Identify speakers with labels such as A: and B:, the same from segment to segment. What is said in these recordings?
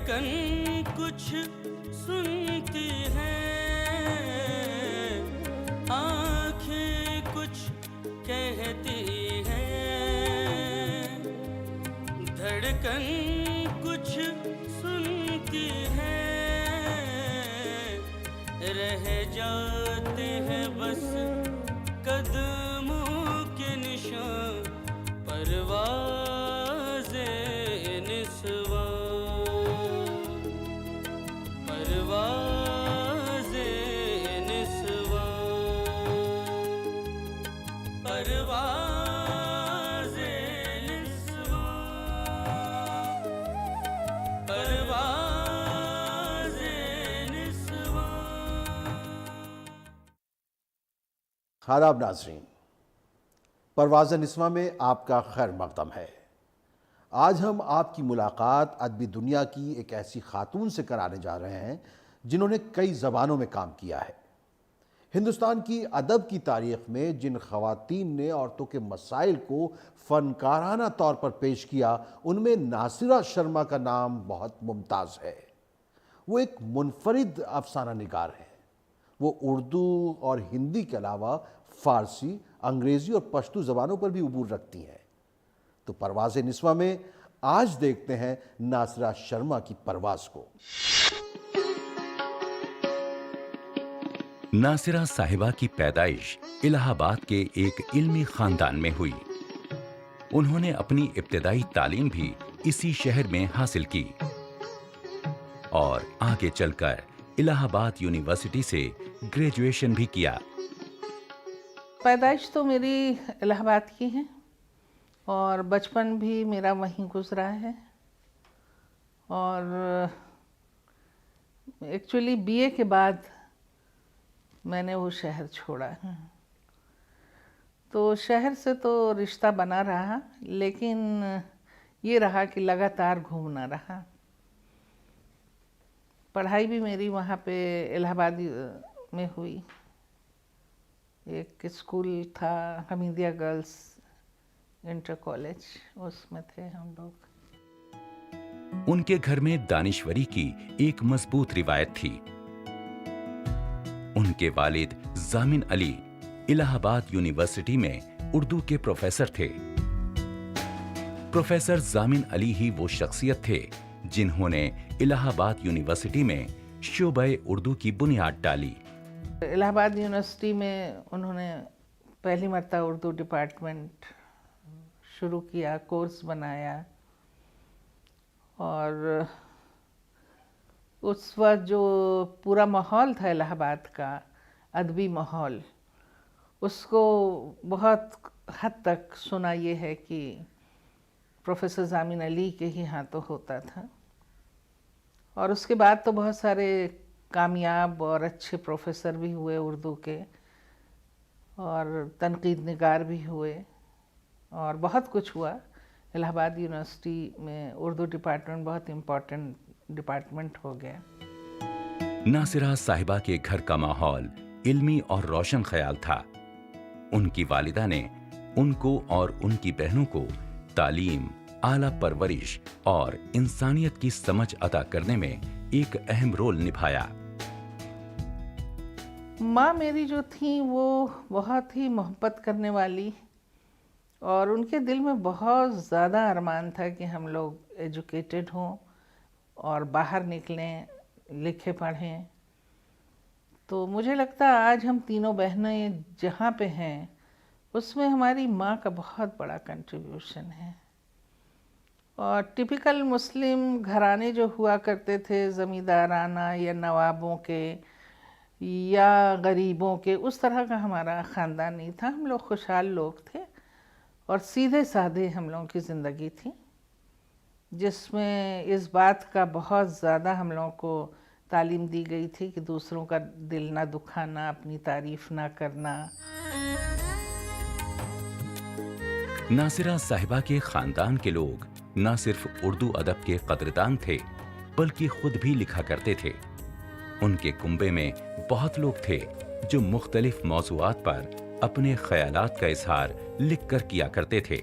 A: धड़कन कुछ सुनती है, आंखें कुछ कहती है, धड़कन कुछ सुनती है, रह जाते हैं बस कदमों के निशान, परवाज़े निस्वा, परवाज़े निस्वा, परवाज़े निस्वा, परवाज़े निस्वा।
B: आदाब नाज़रीन, परवाज़ निस्वा में आपका खैर मक़दम है। आज हम आपकी मुलाकात अदबी दुनिया की एक ऐसी खातून से कराने जा रहे हैं जिन्होंने कई ज़बानों में काम किया है। हिंदुस्तान की अदब की तारीख़ में जिन ख़वातीन ने औरतों के मसाइल को फ़नकाराना तौर पर पेश किया, उनमें नासिरा शर्मा का नाम बहुत मुमताज़ है। वो एक मुनफरिद अफसाना निगार है। वो उर्दू और हिंदी के अलावा फ़ारसी, अंग्रेज़ी और पश्तो ज़बानों पर भी उबूर रखती हैं। तो परवाज़ निस्वा में आज देखते हैं नासिरा शर्मा की परवाज़ को।
C: नासिरा साहिबा की पैदाइश इलाहाबाद के एक इल्मी खानदान में हुई। उन्होंने अपनी इब्तिदाई तालीम भी इसी शहर में हासिल की और आगे चलकर इलाहाबाद यूनिवर्सिटी से ग्रेजुएशन भी किया।
D: पैदाइश तो मेरी इलाहाबाद की है और बचपन भी मेरा वहीं गुजरा है। और एक्चुअली बीए के बाद मैंने वो शहर छोड़ा। तो शहर से तो रिश्ता बना रहा, लेकिन ये रहा कि लगातार घूमना रहा। पढ़ाई भी मेरी वहाँ पे इलाहाबाद में हुई। एक स्कूल था हमीदिया गर्ल्स इंटर कॉलेज, उसमें थे हम लोग।
C: उनके घर में दानिश्वरी की एक मजबूत रिवायत थी। उनके वालिद जामिन अली इलाहाबाद यूनिवर्सिटी में उर्दू के प्रोफेसर थे। प्रोफेसर जामिन अली ही वो शख्सियत थे जिन्होंने इलाहाबाद यूनिवर्सिटी में शोबे उर्दू की बुनियाद डाली।
D: इलाहाबाद यूनिवर्सिटी में उन्होंने पहली मरतबा उर्दू डिपार्टमेंट शुरू किया, कोर्स बनाया। और उस वक्त जो पूरा माहौल था इलाहाबाद का, अदबी माहौल, उसको बहुत हद तक सुना ये है कि प्रोफेसर जामिन अली के ही हाथों होता था। और उसके बाद तो बहुत सारे कामयाब और अच्छे प्रोफेसर भी हुए उर्दू के, और तनकीद निगार भी हुए, और बहुत कुछ हुआ। इलाहाबाद यूनिवर्सिटी में उर्दू डिपार्टमेंट बहुत इम्पोर्टेंट डिपार्टमेंट हो गया।
C: नासिरा साहिबा के घर का माहौल इल्मी और रोशन ख्याल था। उनकी वालिदा ने उनको और उनकी बहनों को तालीम, आला परवरिश और इंसानियत की समझ अता करने में एक अहम रोल निभाया।
D: माँ मेरी जो थी वो बहुत ही मोहब्बत करने वाली, और उनके दिल में बहुत ज़्यादा अरमान था कि हम लोग एजुकेटेड हों और बाहर निकलें, लिखे पढ़ें। तो मुझे लगता है आज हम तीनों बहनें जहाँ पे हैं उसमें हमारी माँ का बहुत बड़ा कंट्रीब्यूशन है। और टिपिकल मुस्लिम घराने जो हुआ करते थे, ज़मींदाराना या नवाबों के या गरीबों के, उस तरह का हमारा ख़ानदान नहीं था। हम लोग खुशहाल लोग थे और सीधे साधे हम लोगों की ज़िंदगी थी, जिसमें इस बात का बहुत ज़्यादा हम लोगों को तालीम दी गई थी कि दूसरों का दिल ना दुखाना, अपनी तारीफ़ ना करना।
C: नासिरा साहिबा के ख़ानदान के लोग न सिर्फ उर्दू अदब के कदरदान थे, बल्कि खुद भी लिखा करते थे। उनके कुंबे में बहुत लोग थे जो मुख्तलिफ मौज़ूआत पर अपने ख्यालात का इजहार लिख कर किया करते थे।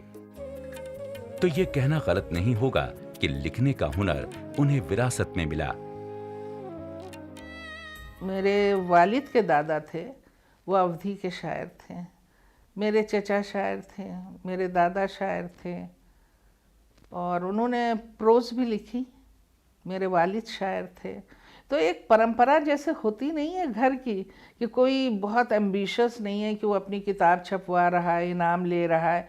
C: तो ये कहना गलत नहीं होगा कि लिखने का हुनर उन्हें विरासत में मिला।
D: मेरे वालिद के दादा थे, वो अवधी के शायर थे। मेरे चचा शायर थे, मेरे दादा शायर थे, और उन्होंने प्रोज भी लिखी। मेरे वालिद शायर थे। तो एक परंपरा जैसे होती नहीं है घर की, कि कोई बहुत एम्बिशियस नहीं है कि वो अपनी किताब छपवा रहा है, इनाम ले रहा है।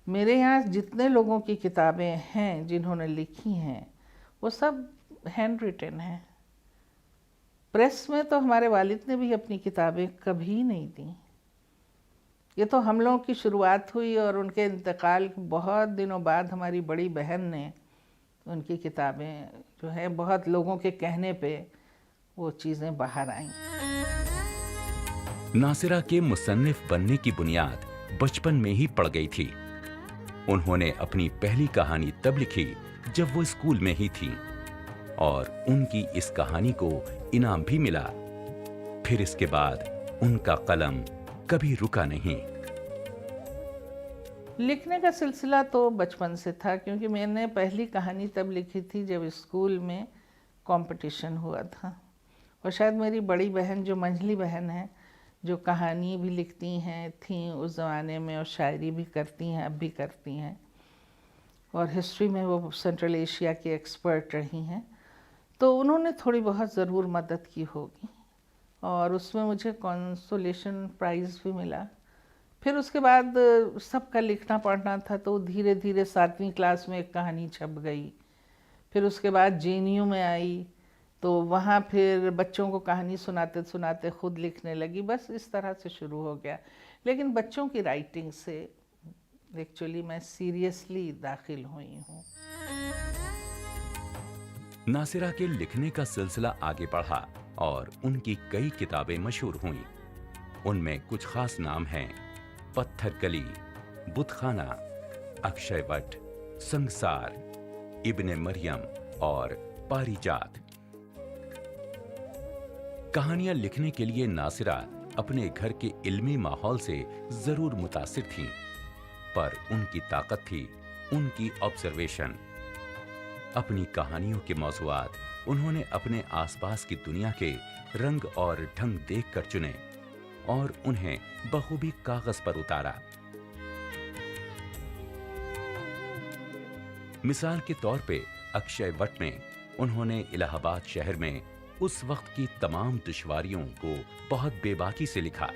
D: मेरे यहाँ जितने लोगों की किताबें हैं जिन्होंने लिखी हैं, वो सब हैंड रिटन हैं। प्रेस में तो हमारे वालिद ने भी अपनी किताबें कभी नहीं दी। ये तो हम लोगों की शुरुआत हुई, और उनके इंतकाल के बहुत दिनों बाद हमारी बड़ी बहन ने उनकी किताबें जो है, बहुत लोगों के कहने पे वो चीज़ें बाहर आईं।
C: नासिरा के मुसन्निफ बनने की बुनियाद बचपन में ही पड़ गई थी। उन्होंने अपनी पहली कहानी तब लिखी जब वो स्कूल में ही थी, और उनकी इस कहानी को इनाम भी मिला। फिर इसके बाद उनका कलम कभी रुका नहीं।
D: लिखने का सिलसिला तो बचपन से था, क्योंकि मैंने पहली कहानी तब लिखी थी जब स्कूल में कंपटीशन हुआ था। और शायद मेरी बड़ी बहन, जो मंझली बहन है, जो कहानी भी लिखती हैं थी उस ज़माने में, और शायरी भी करती हैं, अब भी करती हैं, और हिस्ट्री में वो सेंट्रल एशिया की एक्सपर्ट रही हैं, तो उन्होंने थोड़ी बहुत ज़रूर मदद की होगी, और उसमें मुझे कंसोलेशन प्राइज़ भी मिला। फिर उसके बाद सबका लिखना पढ़ना था, तो धीरे धीरे 7वीं क्लास में एक कहानी छप गई। फिर उसके बाद JNU में आई, तो वहाँ फिर बच्चों को कहानी सुनाते सुनाते खुद लिखने लगी। बस इस तरह से शुरू हो गया। लेकिन बच्चों की राइटिंग से एक्चुअली मैं सीरियसली दाखिल हुई हूँ।
C: नासिरा के लिखने का सिलसिला आगे बढ़ा और उनकी कई किताबें मशहूर हुईं। उनमें कुछ खास नाम हैं: पत्थरकली, बुतखाना, अक्षयवट, संसार, इब्ने मरियम और पारिजात। कहानियां लिखने के लिए नासिरा अपने घर के इल्मी माहौल से जरूर मुतासिर थीं, पर उनकी ताकत थी उनकी ऑब्जर्वेशन। अपनी कहानियों के मौज़ूआत उन्होंने अपने आसपास की दुनिया के रंग और ढंग देखकर चुने और उन्हें बखूबी कागज पर उतारा। मिसाल के तौर पे अक्षयवट में उन्होंने इलाहाबाद शहर में उस वक्त की तमाम दुश्वारियों को बहुत बेबाकी से लिखा।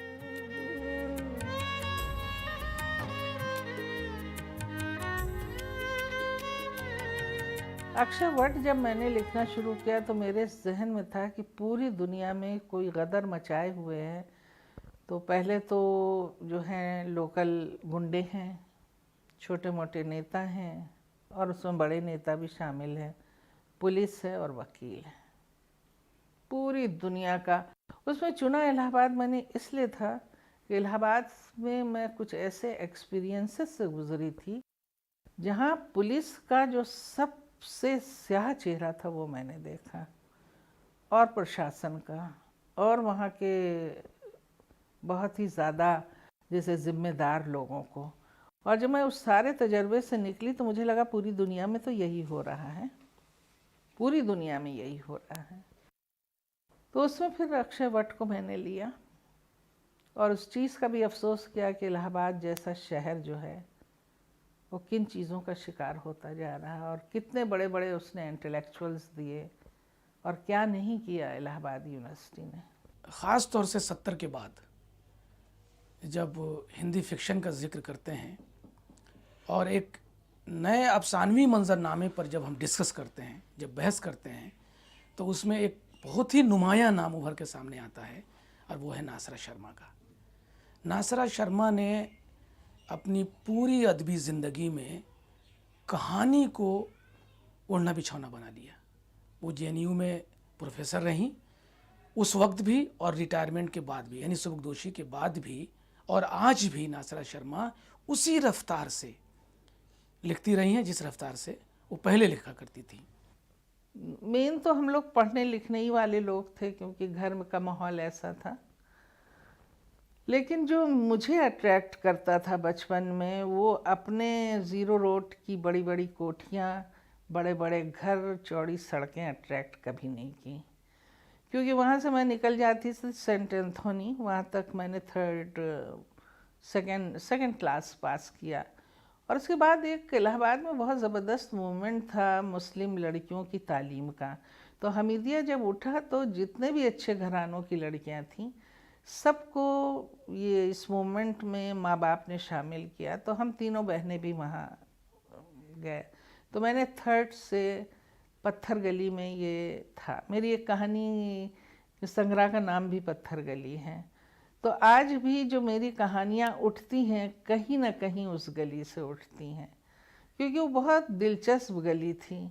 D: अक्षयवट जब मैंने लिखना शुरू किया तो मेरे जहन में था कि पूरी दुनिया में कोई गदर मचाए हुए हैं। तो पहले तो जो हैं लोकल गुंडे हैं, छोटे मोटे नेता हैं, और उसमें बड़े नेता भी शामिल हैं, पुलिस है और वकील है। पूरी दुनिया का उसमें चुना इलाहाबाद मैंने इसलिए था कि इलाहाबाद में मैं कुछ ऐसे एक्सपीरियंसेस से गुजरी थी जहाँ पुलिस का जो सबसे स्याह चेहरा था वो मैंने देखा, और प्रशासन का, और वहाँ के बहुत ही ज़्यादा जैसे ज़िम्मेदार लोगों को। और जब मैं उस सारे तजर्बे से निकली तो मुझे लगा पूरी दुनिया में तो यही हो रहा है, पूरी दुनिया में यही हो रहा है। तो उसमें फिर अक्षयवट को मैंने लिया, और उस चीज़ का भी अफसोस किया कि इलाहाबाद जैसा शहर जो है वो किन चीज़ों का शिकार होता जा रहा है, और कितने बड़े बड़े उसने इंटेलेक्चुअल्स दिए और क्या नहीं किया इलाहाबाद यूनिवर्सिटी ने।
E: ख़ास तौर से 70 के बाद जब हिंदी फिक्शन का जिक्र करते हैं और एक नए अफसानवी मंजरनामे पर जब हम डिस्कस करते हैं, जब बहस करते हैं, तो उसमें एक बहुत ही नुमाया नाम उभर के सामने आता है, और वो है नासिरा शर्मा का। नासिरा शर्मा ने अपनी पूरी अदबी ज़िंदगी में कहानी को ओढ़ना बिछौना बना लिया। वो JNU में प्रोफेसर रहीं उस वक्त भी, और रिटायरमेंट के बाद भी, यानी सुबकदोशी के बाद भी, और आज भी नासिरा शर्मा उसी रफ्तार से लिखती रही हैं जिस रफ्तार से वो पहले लिखा करती थी।
D: मेन तो हम लोग पढ़ने लिखने ही वाले लोग थे, क्योंकि घर में का माहौल ऐसा था। लेकिन जो मुझे अट्रैक्ट करता था बचपन में, वो अपने ज़ीरो रोड की बड़ी बड़ी कोठियाँ, बड़े बड़े घर, चौड़ी सड़कें अट्रैक्ट कभी नहीं की, क्योंकि वहाँ से मैं निकल जाती थी सेंट एंथोनी, वहाँ तक मैंने सेकंड क्लास पास किया। और उसके बाद एक इलाहाबाद में बहुत ज़बरदस्त मूवमेंट था मुस्लिम लड़कियों की तालीम का। तो हमीदिया जब उठा तो जितने भी अच्छे घरानों की लड़कियाँ थीं सबको ये इस मूवमेंट में माँ बाप ने शामिल किया। तो हम तीनों बहनें भी वहाँ गए। तो मैंने 3rd से पत्थर गली में ये था। मेरी एक कहानी संग्रह का नाम भी पत्थर गली है। तो आज भी जो मेरी कहानियाँ उठती हैं कहीं ना कहीं उस गली से उठती हैं, क्योंकि वो बहुत दिलचस्प गली थी।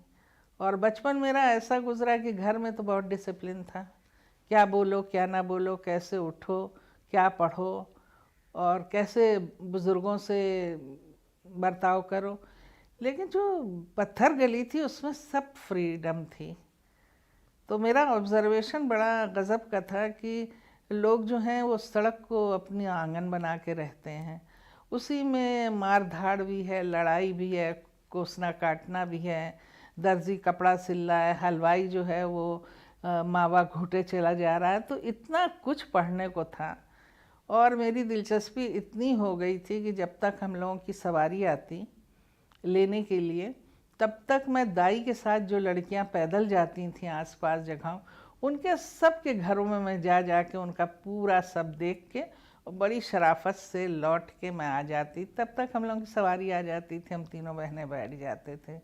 D: और बचपन मेरा ऐसा गुजरा कि घर में तो बहुत डिसिप्लिन था, क्या बोलो क्या ना बोलो, कैसे उठो, क्या पढ़ो और कैसे बुज़ुर्गों से बर्ताव करो। लेकिन जो पत्थर गली थी उसमें सब फ्रीडम थी। तो मेरा ऑब्ज़र्वेशन बड़ा गज़ब का था कि लोग जो हैं वो सड़क को अपनी आंगन बना के रहते हैं, उसी में मार धाड़ भी है, लड़ाई भी है, कोसना काटना भी है, दर्जी कपड़ा सिल रहा है, हलवाई जो है वो मावा घूटे चला जा रहा है। तो इतना कुछ पढ़ने को था। और मेरी दिलचस्पी इतनी हो गई थी कि जब तक हम लोगों की सवारी आती लेने के लिए, तब तक मैं दाई के साथ जो लड़कियां पैदल जाती थीं आसपास जगहों, उनके सब के घरों में मैं जा जा के उनका पूरा सब देख के और बड़ी शराफत से लौट के मैं आ जाती। तब तक हम लोगों की सवारी आ जाती थी, हम तीनों बहनें बैठ जाते थे।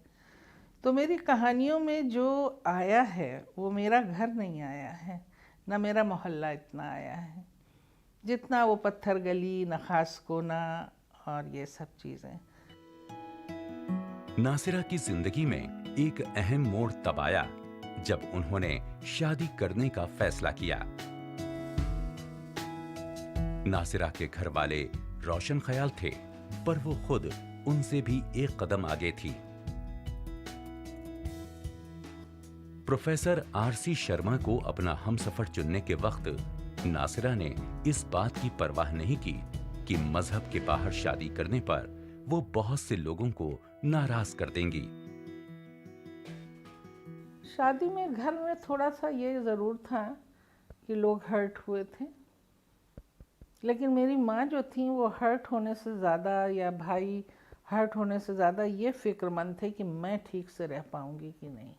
D: तो मेरी कहानियों में जो आया है वो मेरा घर नहीं आया है, ना मेरा मोहल्ला इतना आया है जितना वो पत्थर गली, नखास कोना और ये सब चीज़ें।
C: नासिरा की जिंदगी में एक अहम मोड़ तब आया जब उन्होंने शादी करने का फैसला किया। नासिरा के घर वाले रोशन ख्याल थे, पर वो खुद उनसे भी एक कदम आगे थी। प्रोफेसर आरसी शर्मा को अपना हमसफर चुनने के वक्त नासिरा ने इस बात की परवाह नहीं की कि मजहब के बाहर शादी करने पर वो बहुत से लोगों को नाराज कर देंगी।
D: शादी में घर में थोड़ा सा ये ज़रूर था कि लोग हर्ट हुए थे, लेकिन मेरी माँ जो थी वो हर्ट होने से ज़्यादा या भाई हर्ट होने से ज़्यादा ये फिक्रमंद थे कि मैं ठीक से रह पाऊँगी कि नहीं।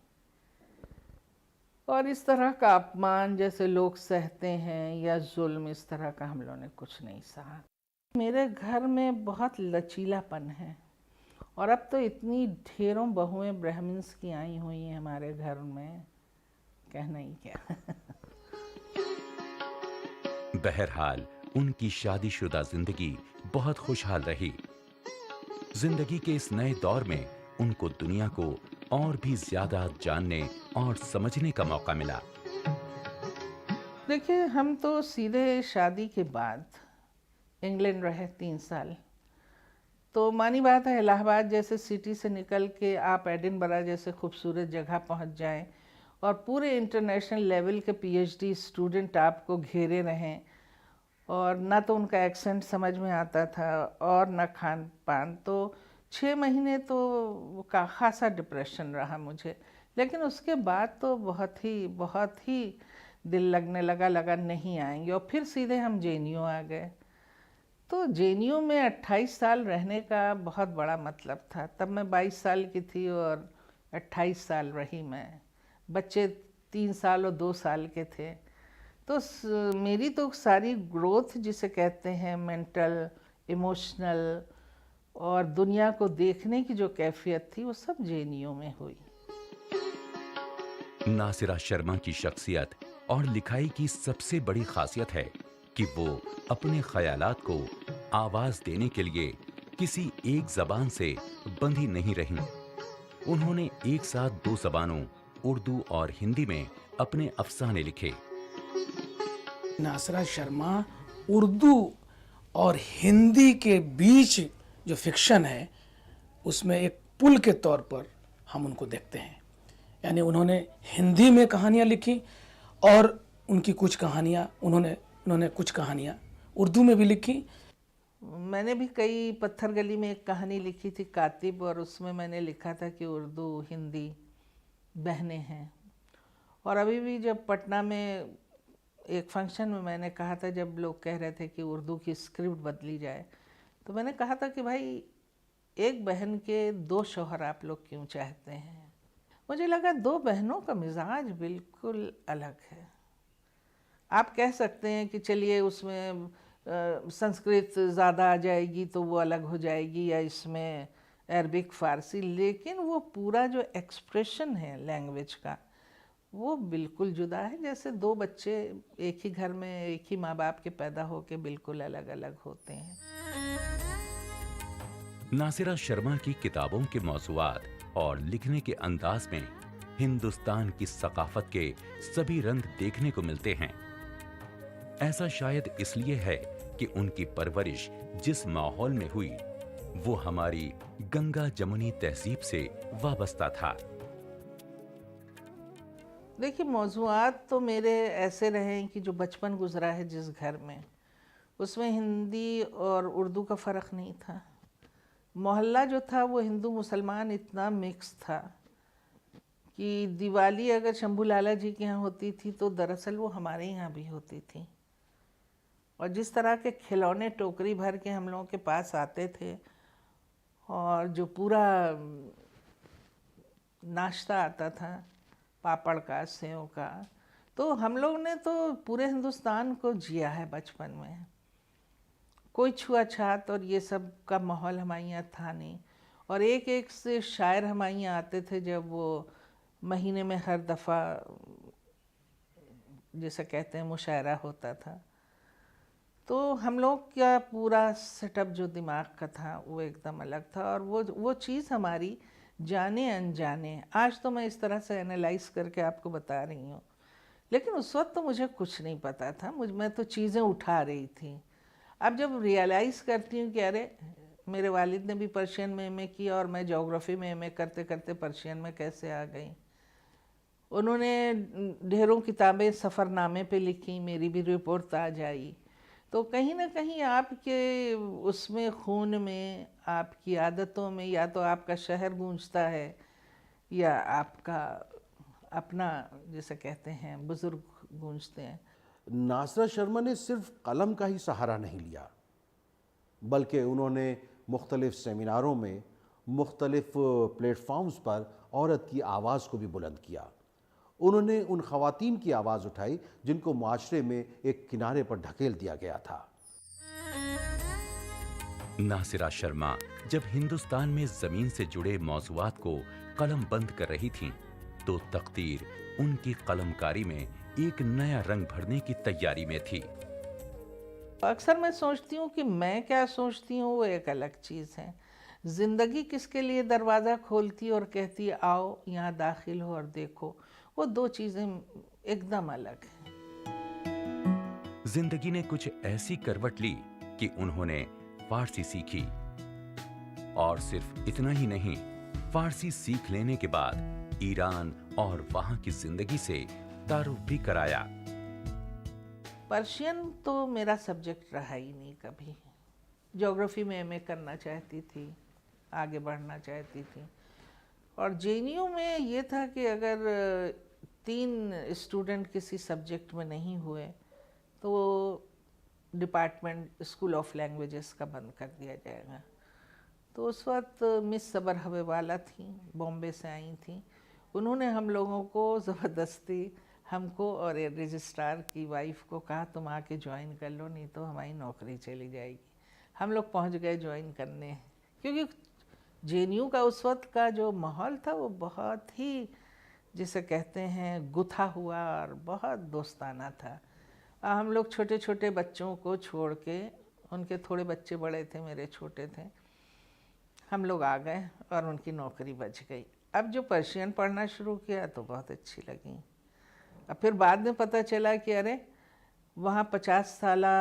D: और इस तरह का अपमान जैसे लोग सहते हैं या जुल्म, इस तरह का हम लोगों ने कुछ नहीं सहा। मेरे घर में बहुत लचीलापन है और अब तो इतनी ढेरों बहुएं ब्राह्मण्स की आई हुई हैं हमारे घर में, कहना ही क्या।
C: बहरहाल उनकी शादीशुदा जिंदगी बहुत खुशहाल रही। जिंदगी के इस नए दौर में उनको दुनिया को और भी ज्यादा जानने और समझने का मौका मिला।
D: देखिए, हम तो सीधे शादी के बाद इंग्लैंड रहे 3 साल। तो मानी बात है, इलाहाबाद जैसे सिटी से निकल के आप एडिनबरा जैसे खूबसूरत जगह पहुंच जाएं और पूरे इंटरनेशनल लेवल के पीएचडी स्टूडेंट आपको घेरे रहें, और ना तो उनका एक्सेंट समझ में आता था और ना खान पान। तो 6 महीने तो का खासा डिप्रेशन रहा मुझे। लेकिन उसके बाद तो बहुत ही दिल लगने लगा नहीं आएंगे। और फिर सीधे हम जेएनयू आ गए। तो जेएनयू में 28 साल रहने का बहुत बड़ा मतलब था। तब मैं 22 साल की थी और 28 साल रही मैं। बच्चे 3 साल और 2 साल के थे। तो मेरी तो सारी ग्रोथ जिसे कहते हैं, मेंटल, इमोशनल और दुनिया को देखने की जो कैफियत थी, वो सब जेएनयू में हुई।
C: नासिरा शर्मा की शख्सियत और लिखाई की सबसे बड़ी खासियत है कि वो अपने ख्यालात को आवाज देने के लिए किसी एक जबान से बंधी नहीं रहीं। उन्होंने एक साथ 2 जबानों, उर्दू और हिंदी में अपने अफसाने लिखे।
E: नासिरा शर्मा उर्दू और हिंदी के बीच जो फिक्शन है उसमें एक पुल के तौर पर हम उनको देखते हैं। यानी उन्होंने हिंदी में कहानियाँ लिखी और उनकी कुछ कहानियाँ उन्होंने कुछ कहानियाँ उर्दू में भी लिखी।
D: मैंने भी कई पत्थर गली में एक कहानी लिखी थी कातिब, और उसमें मैंने लिखा था कि उर्दू हिंदी बहनें हैं। और अभी भी जब पटना में एक फंक्शन में मैंने कहा था, जब लोग कह रहे थे कि उर्दू की स्क्रिप्ट बदली जाए, तो मैंने कहा था कि भाई एक बहन के दो शौहर आप लोग क्यों चाहते हैं। मुझे लगा दो बहनों का मिजाज बिल्कुल अलग है। आप कह सकते हैं कि चलिए उसमें संस्कृत ज़्यादा आ जाएगी तो वो अलग हो जाएगी, या इसमें अरबिक फ़ारसी, लेकिन वो पूरा जो एक्सप्रेशन है लैंग्वेज का वो बिल्कुल जुदा है। जैसे दो बच्चे एक ही घर में एक ही माँ बाप के पैदा होके बिल्कुल अलग अलग होते हैं।
C: नासिरा शर्मा की किताबों के मौज़ूआत और लिखने के अंदाज में हिंदुस्तान की सकाफत के सभी रंग देखने को मिलते हैं। ऐसा शायद इसलिए है कि उनकी परवरिश जिस माहौल में हुई वो हमारी गंगा जमुनी तहजीब से वाबस्ता था।
D: देखिए, मौज़ूआत तो मेरे ऐसे रहे हैं कि जो बचपन गुजरा है जिस घर में, उसमें हिंदी और उर्दू का फ़र्क नहीं था। मोहल्ला जो था वो हिंदू मुसलमान इतना मिक्स था कि दिवाली अगर शंभू लाला जी के यहाँ होती थी तो दरअसल वो हमारे यहाँ भी होती थी। और जिस तरह के खिलौने टोकरी भर के हम लोगों के पास आते थे, और जो पूरा नाश्ता आता था पापड़ का, सेव का, तो हम लोग ने तो पूरे हिंदुस्तान को जिया है बचपन में। कोई छुआछात और ये सब का माहौल हमारे यहाँ था नहीं। और एक एक से शायर हमारे यहाँ आते थे, जब वो महीने में हर दफ़ा जैसे कहते हैं मुशायरा होता था, तो हम लोग का पूरा सेटअप जो दिमाग का था वो एकदम अलग था। और वो चीज़ हमारी जाने अनजाने, आज तो मैं इस तरह से एनालाइज करके आपको बता रही हूँ, लेकिन उस वक्त तो मुझे कुछ नहीं पता था। मैं तो चीज़ें उठा रही थी। अब जब रियलाइज़ करती हूँ कि अरे मेरे वालिद ने भी पर्शियन में एमए किया और मैं ज्योग्राफी में एमए करते करते पर्शियन में कैसे आ गई। उन्होंने ढेरों किताबें सफ़रनामे पे लिखी, मेरी भी रिपोर्ट आज आई। तो कहीं ना कहीं आपके उसमें खून में, आपकी आदतों में, या तो आपका शहर गूंजता है या आपका अपना जैसे कहते हैं बुज़ुर्ग गूंजते हैं।
B: नासिरा शर्मा ने सिर्फ कलम का ही सहारा नहीं लिया, बल्कि उन्होंने मुख्तलिफ़ सेमिनारों में, मुख्तलिफ़ प्लेटफॉर्म्स पर औरत की आवाज़ को भी बुलंद किया। उन्होंने उन ख़वातीन की आवाज़ उठाई जिनको माशरे में एक किनारे पर ढकेल दिया गया था।
C: नासिरा शर्मा जब हिंदुस्तान में जमीन से जुड़े मौज़ूआत को कलम बंद कर रही थीं, तो तकदीर उनकी कलमकारी में एक नया रंग भरने की तैयारी में थी।
D: अक्सर मैं सोचती हूँ कि मैं क्या सोचती हूँ वो एक अलग चीज़ है। ज़िंदगी किसके लिए दरवाज़ा खोलती और कहती आओ यहाँ दाखिल हो और देखो, वो दो चीज़ें एकदम अलग हैं।
C: जिंदगी ने कुछ ऐसी करवट ली कि उन्होंने फारसी सीखी, और सिर्फ इतना ही नहीं, फारसी सीख लेने के बाद ईरान और वहां की जिंदगी से तारुफ भी कराया।
D: पर्शियन तो मेरा सब्जेक्ट रहा ही नहीं कभी। ज्योग्राफी में एमए करना चाहती थी, आगे बढ़ना चाहती थी। और जेएनयू में ये था कि अगर 3 स्टूडेंट किसी सब्जेक्ट में नहीं हुए तो डिपार्टमेंट स्कूल ऑफ लैंग्वेजेस का बंद कर दिया जाएगा। तो उस वक्त मिस सबर हवेवाला थी, बॉम्बे से आई थी। उन्होंने हम लोगों को ज़बरदस्ती, हमको और रजिस्ट्रार की वाइफ को कहा तुम आके ज्वाइन कर लो, नहीं तो हमारी नौकरी चली जाएगी। हम लोग पहुंच गए ज्वाइन करने, क्योंकि जेएनयू का उस वक्त का जो माहौल था वो बहुत ही जिसे कहते हैं गुथा हुआ और बहुत दोस्ताना था। हम लोग छोटे छोटे बच्चों को छोड़ के, उनके थोड़े बच्चे बड़े थे, मेरे छोटे थे, हम लोग आ गए और उनकी नौकरी बच गई। अब जो पर्शियन पढ़ना शुरू किया तो बहुत अच्छी लगी। अब फिर बाद में पता चला कि अरे वहाँ 50 साला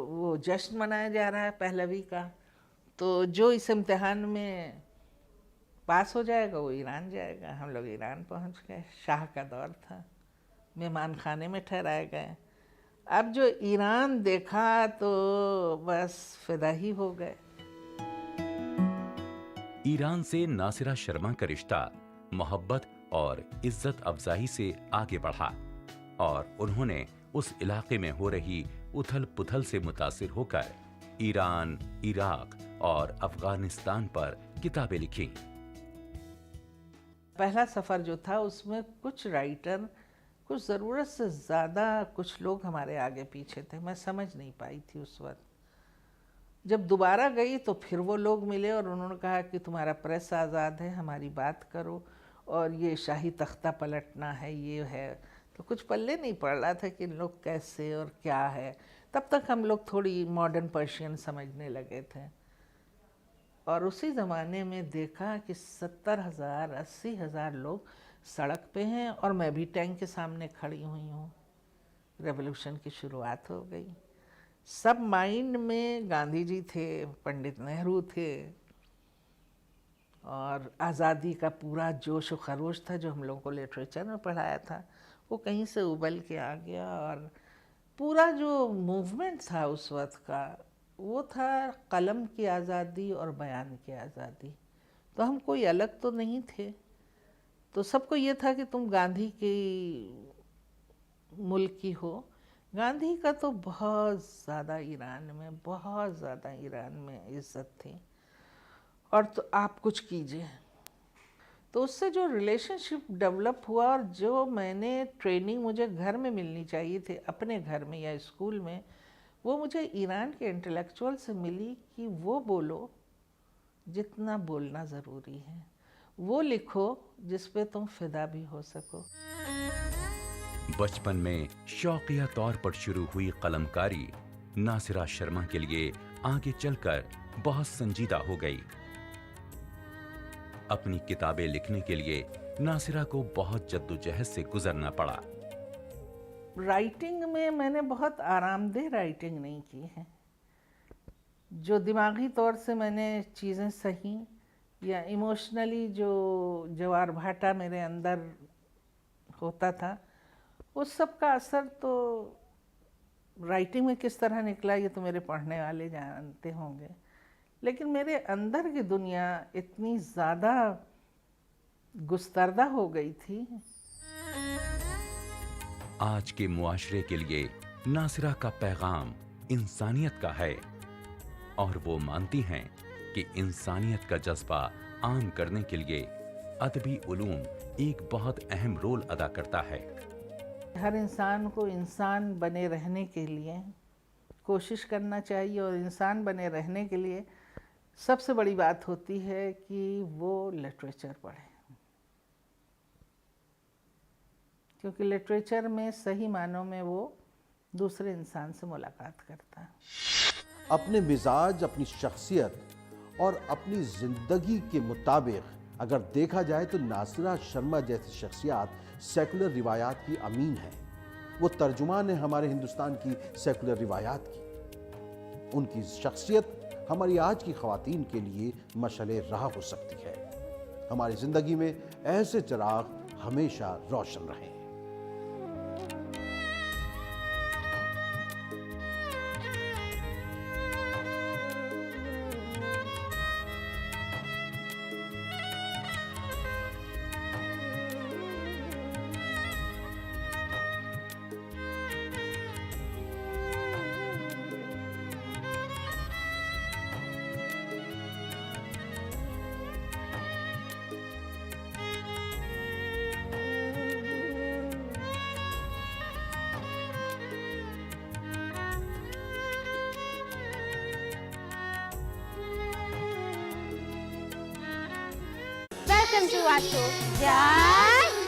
D: वो जश्न मनाया जा रहा है पहलवी का, तो जो इस इम्तिहान में पास हो जाएगा वो ईरान जाएगा। हम लोग ईरान पहुँच गए, शाह का दौर था, मेहमान खाने में ठहराए गए। अब जो ईरान देखा तो बस फिदा ही हो गए।
C: ईरान से नासिरा शर्मा का रिश्ता मोहब्बत और इज्जत अफजाई से आगे बढ़ा और उन्होंने उस इलाके में हो रही उथल पुथल से मुतासिर होकर ईरान, इराक और अफगानिस्तान पर किताबें लिखी।
D: पहला सफ़र जो था उसमें कुछ राइटर कुछ ज़रूरत से ज़्यादा कुछ लोग हमारे आगे पीछे थे, मैं समझ नहीं पाई थी उस वक्त। जब दोबारा गई तो फिर वो लोग मिले और उन्होंने कहा कि तुम्हारा प्रेस आज़ाद है, हमारी बात करो, और ये शाही तख्ता पलटना है, ये है। तो कुछ पल्ले नहीं पड़ रहा था कि लोग कैसे और क्या है। तब तक हम लोग थोड़ी मॉडर्न पर्शियन समझने लगे थे। और उसी ज़माने में देखा कि 70,000 80,000 लोग सड़क पे हैं और मैं भी टैंक के सामने खड़ी हुई हूँ। रेवोल्यूशन की शुरुआत हो गई। सब माइंड में गांधी जी थे, पंडित नेहरू थे, और आज़ादी का पूरा जोश व खरोश था जो हम लोगों को लिटरेचर में पढ़ाया था, वो कहीं से उबल के आ गया। और पूरा जो मूवमेंट था उस वक्त का वो था कलम की आज़ादी और बयान की आज़ादी। तो हम कोई अलग तो नहीं थे, तो सबको ये था कि तुम गांधी की मुल्क की हो। गांधी का तो बहुत ज़्यादा ईरान में, बहुत ज़्यादा ईरान में इज्जत थी, और तो आप कुछ कीजिए। तो उससे जो रिलेशनशिप डेवलप हुआ और जो मैंने ट्रेनिंग मुझे घर में मिलनी चाहिए थी, अपने घर में या स्कूल में, वो मुझे ईरान के इंटेलेक्चुअल से मिली कि वो बोलो जितना बोलना ज़रूरी है, वो लिखो जिस पे तुम फिदा भी हो सको।
C: बचपन में शौकिया तौर पर शुरू हुई कलमकारी नासिरा शर्मा के लिए आगे चलकर बहुत संजीदा हो गई। अपनी किताबें लिखने के लिए नासिरा को बहुत जद्दोजहद से गुजरना पड़ा।
D: राइटिंग में मैंने बहुत आरामदेह राइटिंग नहीं की है। जो दिमागी तौर से मैंने चीज़ें सही या इमोशनली जो जवार भाटा मेरे अंदर होता था, उस सब का असर तो राइटिंग में किस तरह निकला ये तो मेरे पढ़ने वाले जानते होंगे। लेकिन मेरे अंदर की दुनिया इतनी ज़्यादा गुस्तरदा हो गई थी।
C: आज के मुआशरे के लिए नासिरा का पैगाम इंसानियत का है और वो मानती हैं कि इंसानियत का जज्बा आम करने के लिए अदबी उलूम एक बहुत अहम रोल अदा करता है।
D: हर इंसान को इंसान बने रहने के लिए कोशिश करना चाहिए, और इंसान बने रहने के लिए सबसे बड़ी बात होती है कि वो लिटरेचर पढ़े, क्योंकि लिटरेचर में सही मानों में वो दूसरे इंसान से मुलाकात करता है।
B: अपने मिजाज, अपनी शख्सियत और अपनी ज़िंदगी के मुताबिक अगर देखा जाए तो नासिरा शर्मा जैसी शख्सियत सेकुलर रिवायात की अमीन है। वो तर्जुमान है हमारे हिंदुस्तान की सेकुलर रिवायात की। उनकी शख्सियत हमारी आज की ख़वातीन के लिए मशअले राह हो सकती है। हमारी ज़िंदगी में ऐसे चिराग हमेशा रोशन रहें।
F: Welcome to our show, Just